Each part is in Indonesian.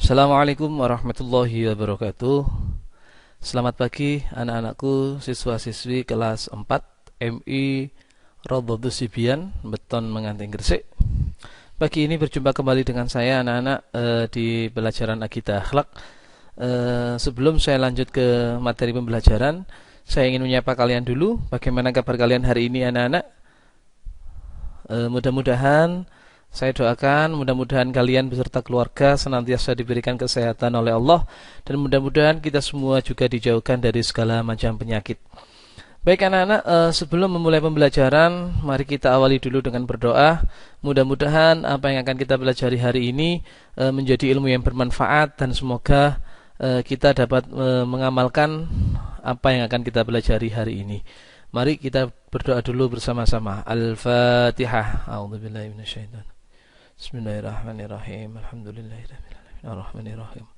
Assalamualaikum warahmatullahi wabarakatuh. Selamat pagi anak-anakku, siswa-siswi kelas 4 MI Rododus Sibian, Beton Menganting Gresik. Pagi ini berjumpa kembali dengan saya anak-anak di pelajaran Akidah Akhlak. Sebelum saya lanjut ke materi pembelajaran, saya ingin menyapa kalian dulu. Bagaimana kabar kalian hari ini anak-anak? Mudah-mudahan saya doakan mudah-mudahan kalian beserta keluarga senantiasa diberikan kesehatan oleh Allah, dan mudah-mudahan kita semua juga dijauhkan dari segala macam penyakit. Baik anak-anak, sebelum memulai pembelajaran, mari kita awali dulu dengan berdoa. Mudah-mudahan apa yang akan kita pelajari hari ini menjadi ilmu yang bermanfaat, dan semoga kita dapat mengamalkan apa yang akan kita pelajari hari ini. Mari kita berdoa dulu bersama-sama. Al-Fatihah. A'udzubillahi minasyaitonir. Bismillahirrahmanirrahim. Alhamdulillahirabbil alamin. Arrahmanirrahim.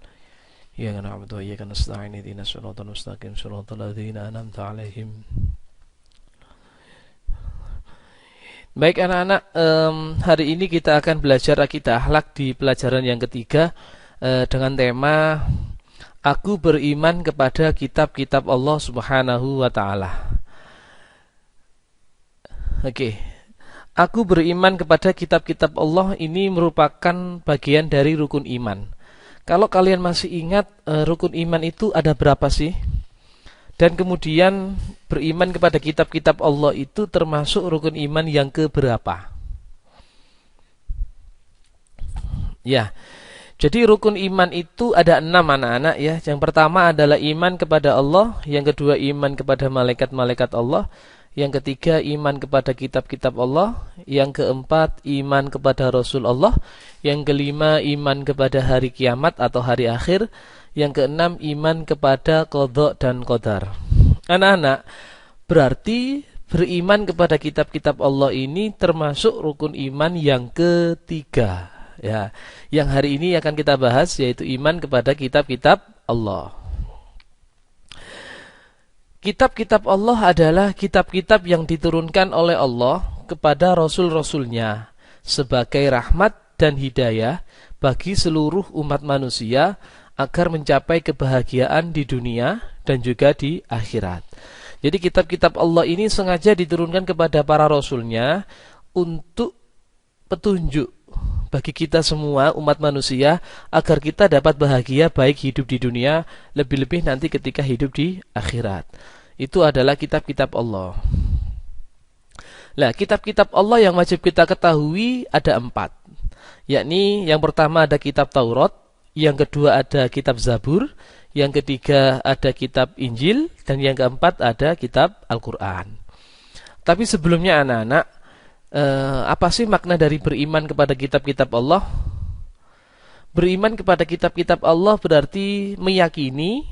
Iyyaka na'budu wa iyyaka nasta'in. Ihdinas siratal mustaqim. Shiratal ladzina an'amta 'alaihim. Baik anak-anak, hari ini kita akan belajar akidah akhlak di pelajaran yang ketiga dengan tema Aku beriman kepada kitab-kitab Allah Subhanahu wa taala. Oke. Aku beriman kepada kitab-kitab Allah ini merupakan bagian dari rukun iman. Kalau kalian masih ingat, rukun iman itu ada berapa sih? Dan kemudian beriman kepada kitab-kitab Allah itu termasuk rukun iman yang keberapa? Ya, jadi rukun iman itu ada 6 anak-anak ya. Yang pertama adalah iman kepada Allah, yang kedua iman kepada malaikat-malaikat Allah, yang ketiga iman kepada kitab-kitab Allah, yang keempat iman kepada Rasul Allah, yang kelima iman kepada hari kiamat atau hari akhir, yang keenam iman kepada qadha dan qadar. Anak-anak, berarti beriman kepada kitab-kitab Allah ini termasuk rukun iman yang ketiga ya. Yang hari ini akan kita bahas yaitu iman kepada kitab-kitab Allah. Kitab-kitab Allah adalah kitab-kitab yang diturunkan oleh Allah kepada Rasul-Rasulnya sebagai rahmat dan hidayah bagi seluruh umat manusia agar mencapai kebahagiaan di dunia dan juga di akhirat. Jadi kitab-kitab Allah ini sengaja diturunkan kepada para Rasulnya untuk petunjuk bagi kita semua umat manusia agar kita dapat bahagia baik hidup di dunia, lebih-lebih nanti ketika hidup di akhirat. Itu adalah kitab-kitab Allah. Nah, kitab-kitab Allah yang wajib kita ketahui ada 4. Yakni yang pertama ada kitab Taurat, yang kedua ada kitab Zabur, yang ketiga ada kitab Injil, dan yang keempat ada kitab Al-Quran. Tapi sebelumnya anak-anak, apa sih makna dari beriman kepada kitab-kitab Allah? Beriman kepada kitab-kitab Allah berarti meyakini,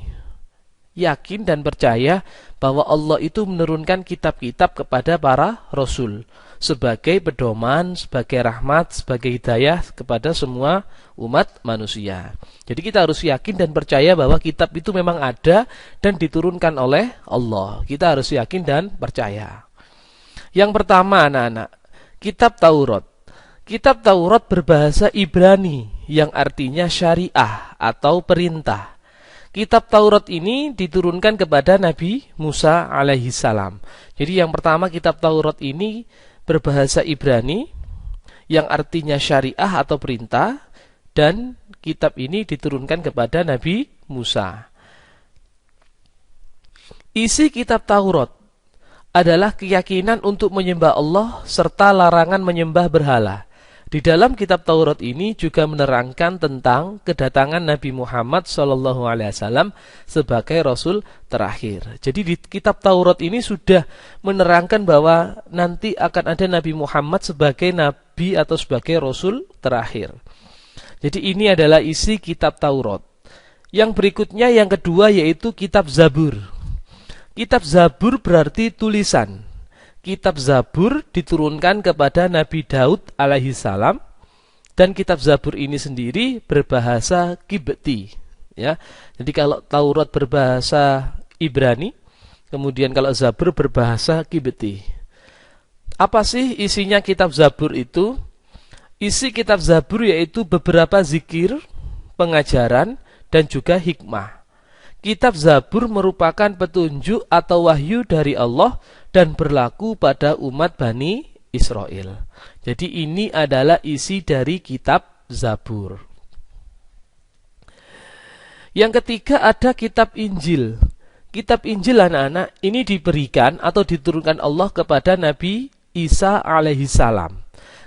yakin dan percaya bahwa Allah itu menurunkan kitab-kitab kepada para Rasul sebagai pedoman, sebagai rahmat, sebagai hidayah kepada semua umat manusia. Jadi kita harus yakin dan percaya bahwa kitab itu memang ada dan diturunkan oleh Allah. Kita harus yakin dan percaya. Yang pertama anak-anak, kitab Taurat. Kitab Taurat berbahasa Ibrani yang artinya syariah atau perintah. Kitab Taurat ini diturunkan kepada Nabi Musa alaihi salam. Jadi yang pertama kitab Taurat ini berbahasa Ibrani yang artinya syariah atau perintah, dan kitab ini diturunkan kepada Nabi Musa. Isi kitab Taurat adalah keyakinan untuk menyembah Allah serta larangan menyembah berhala. Di dalam kitab Taurat ini juga menerangkan tentang kedatangan Nabi Muhammad SAW sebagai Rasul terakhir. Jadi di kitab Taurat ini sudah menerangkan bahwa nanti akan ada Nabi Muhammad sebagai Nabi atau sebagai Rasul terakhir. Jadi ini adalah isi kitab Taurat. Yang berikutnya yang kedua yaitu kitab Zabur. Kitab Zabur berarti tulisan. Kitab Zabur diturunkan kepada Nabi Daud alaihi salam, dan kitab Zabur ini sendiri berbahasa Qibti ya. Jadi kalau Taurat berbahasa Ibrani, kemudian kalau Zabur berbahasa Qibti. Apa sih isinya kitab Zabur itu? Isi kitab Zabur yaitu beberapa zikir, pengajaran, dan juga hikmah. Kitab Zabur merupakan petunjuk atau wahyu dari Allah dan berlaku pada umat Bani Israel. Jadi ini adalah isi dari kitab Zabur. Yang ketiga ada kitab Injil. Kitab Injil anak-anak ini diberikan atau diturunkan Allah kepada Nabi Isa alaihissalam.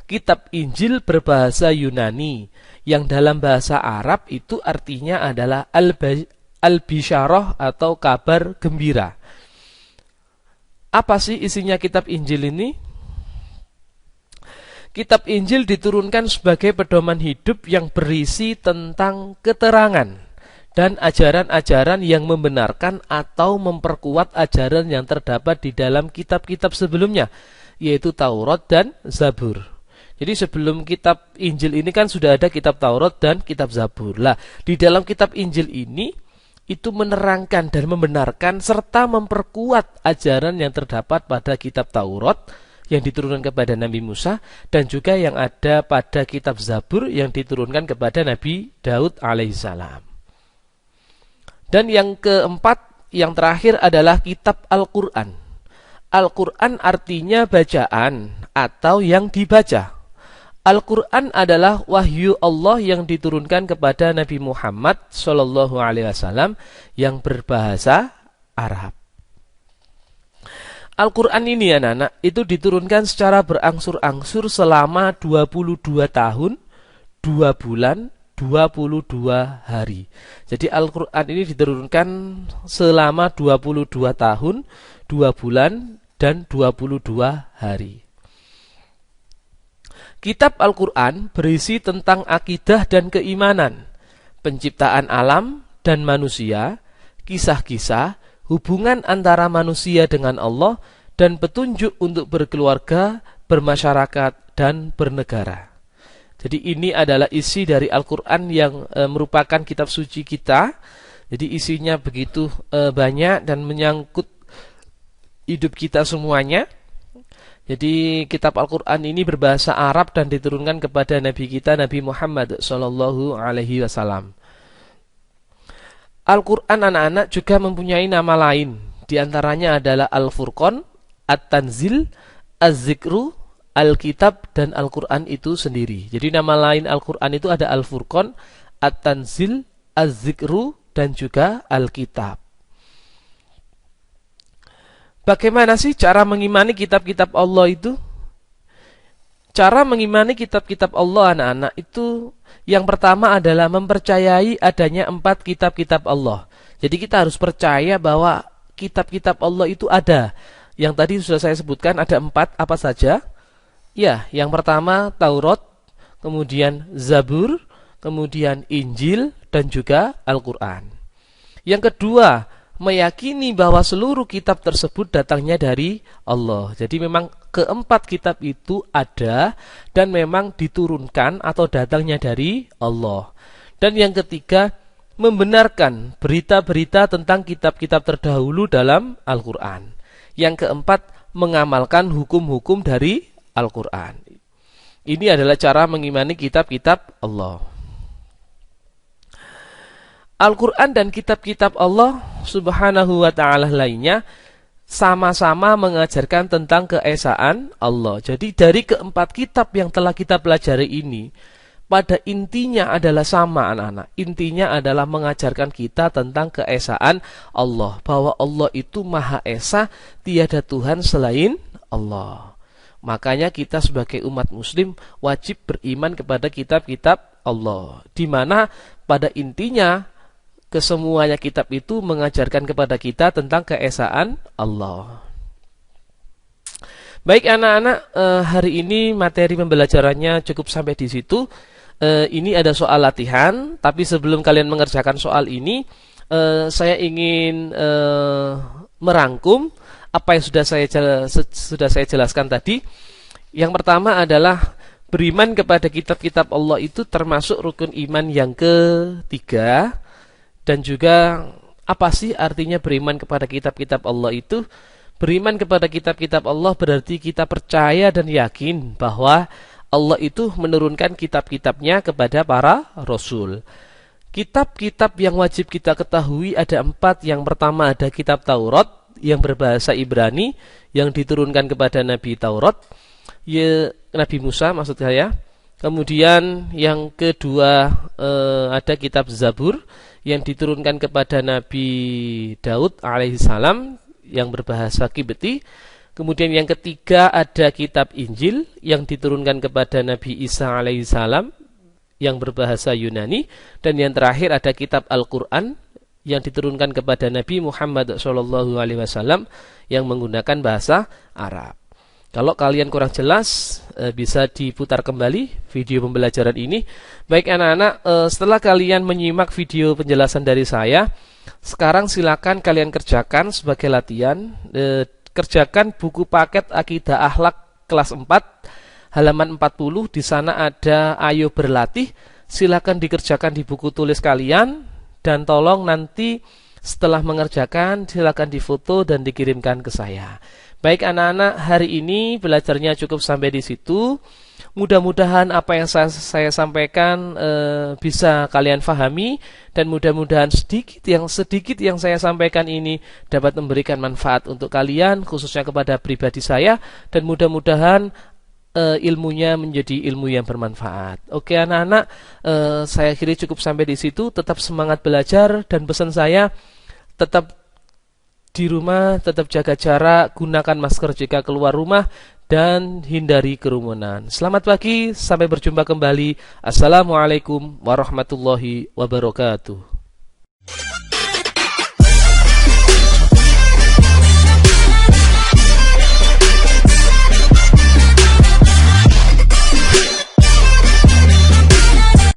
Kitab Injil berbahasa Yunani yang dalam bahasa Arab itu artinya adalah al-bisyarah atau kabar gembira. Apa sih isinya kitab Injil ini? Kitab Injil diturunkan sebagai pedoman hidup yang berisi tentang keterangan dan ajaran-ajaran yang membenarkan atau memperkuat ajaran yang terdapat di dalam kitab-kitab sebelumnya, yaitu Taurat dan Zabur. Jadi sebelum kitab Injil ini kan sudah ada kitab Taurat dan kitab Zabur. Lah, di dalam kitab Injil ini itu menerangkan dan membenarkan serta memperkuat ajaran yang terdapat pada kitab Taurat yang diturunkan kepada Nabi Musa dan juga yang ada pada kitab Zabur yang diturunkan kepada Nabi Daud alaihissalam. Dan yang keempat, yang terakhir adalah kitab Al-Quran. Al-Quran artinya bacaan atau yang dibaca. Al-Quran adalah wahyu Allah yang diturunkan kepada Nabi Muhammad SAW yang berbahasa Arab. Al-Quran ini anak-anak itu diturunkan secara berangsur-angsur selama 22 tahun, 2 bulan, 22 hari. Jadi Al-Quran ini diturunkan selama 22 tahun, 2 bulan, dan 22 hari. Kitab Al-Quran berisi tentang akidah dan keimanan, penciptaan alam dan manusia, kisah-kisah, hubungan antara manusia dengan Allah, dan petunjuk untuk berkeluarga, bermasyarakat, dan bernegara. Jadi ini adalah isi dari Al-Quran yang merupakan kitab suci kita. Jadi isinya begitu banyak dan menyangkut hidup kita semuanya. Jadi kitab Al-Quran ini berbahasa Arab dan diturunkan kepada Nabi kita Nabi Muhammad SAW. Al-Quran anak-anak juga mempunyai nama lain. Di antaranya adalah Al-Furqan, At-Tanzil, Az-Zikru, Al-Kitab, dan Al-Quran itu sendiri. Jadi nama lain Al-Quran itu ada Al-Furqan, At-Tanzil, Az-Zikru, dan juga Al-Kitab. Bagaimana sih cara mengimani kitab-kitab Allah itu? Cara mengimani kitab-kitab Allah anak-anak itu yang pertama adalah mempercayai adanya 4 kitab-kitab Allah. Jadi kita harus percaya bahwa kitab-kitab Allah itu ada. Yang tadi sudah saya sebutkan ada 4, apa saja? Ya, yang pertama Taurat, kemudian Zabur, kemudian Injil, dan juga Al-Quran. Yang kedua, meyakini bahwa seluruh kitab tersebut datangnya dari Allah. Jadi memang keempat kitab itu ada dan memang diturunkan atau datangnya dari Allah. Dan yang ketiga, membenarkan berita-berita tentang kitab-kitab terdahulu dalam Al-Quran. Yang keempat, mengamalkan hukum-hukum dari Al-Quran. Ini adalah cara mengimani kitab-kitab Allah. Al-Quran dan kitab-kitab Allah subhanahu wa ta'ala lainnya sama-sama mengajarkan tentang keesaan Allah. Jadi dari keempat kitab yang telah kita pelajari ini, pada intinya adalah sama anak-anak. Intinya adalah mengajarkan kita tentang keesaan Allah. Bahwa Allah itu Maha Esa, tiada Tuhan selain Allah. Makanya kita sebagai umat muslim wajib beriman kepada kitab-kitab Allah. Di mana pada intinya kesemuanya kitab itu mengajarkan kepada kita tentang keesaan Allah. Baik anak-anak, hari ini materi pembelajarannya cukup sampai di situ. Ini ada soal latihan, tapi sebelum kalian mengerjakan soal ini, saya ingin merangkum apa yang sudah saya jelaskan tadi. Yang pertama adalah beriman kepada kitab-kitab Allah itu termasuk rukun iman yang ketiga. Dan juga apa sih artinya beriman kepada kitab-kitab Allah itu? Beriman kepada kitab-kitab Allah berarti kita percaya dan yakin bahwa Allah itu menurunkan kitab-kitabnya kepada para rasul. Kitab-kitab yang wajib kita ketahui ada 4. Yang pertama ada kitab Taurat yang berbahasa Ibrani yang diturunkan kepada Nabi Taurat, Nabi Musa maksud saya. Kemudian yang kedua ada kitab Zabur yang diturunkan kepada Nabi Daud alaihissalam yang berbahasa Kibti. Kemudian yang ketiga ada kitab Injil yang diturunkan kepada Nabi Isa alaihissalam yang berbahasa Yunani. Dan yang terakhir ada kitab Al-Quran yang diturunkan kepada Nabi Muhammad SAW yang menggunakan bahasa Arab. Kalau kalian kurang jelas, bisa diputar kembali video pembelajaran ini. Baik anak-anak, setelah kalian menyimak video penjelasan dari saya, sekarang silakan kalian kerjakan sebagai latihan. Kerjakan buku paket Akidah Akhlak kelas 4 halaman 40. Di sana ada ayo berlatih. Silakan dikerjakan di buku tulis kalian, dan tolong nanti setelah mengerjakan silakan difoto dan dikirimkan ke saya. Baik anak-anak, hari ini belajarnya cukup sampai di situ. Mudah-mudahan apa yang saya sampaikan bisa kalian fahami, dan mudah-mudahan sedikit yang saya sampaikan ini dapat memberikan manfaat untuk kalian, khususnya kepada pribadi saya, dan mudah-mudahan ilmunya menjadi ilmu yang bermanfaat. Oke anak-anak, saya akhiri cukup sampai di situ. Tetap semangat belajar, dan pesan saya tetap di rumah, tetap jaga jarak, gunakan masker jika keluar rumah, dan hindari kerumunan. Selamat pagi, sampai berjumpa kembali. Assalamualaikum warahmatullahi wabarakatuh.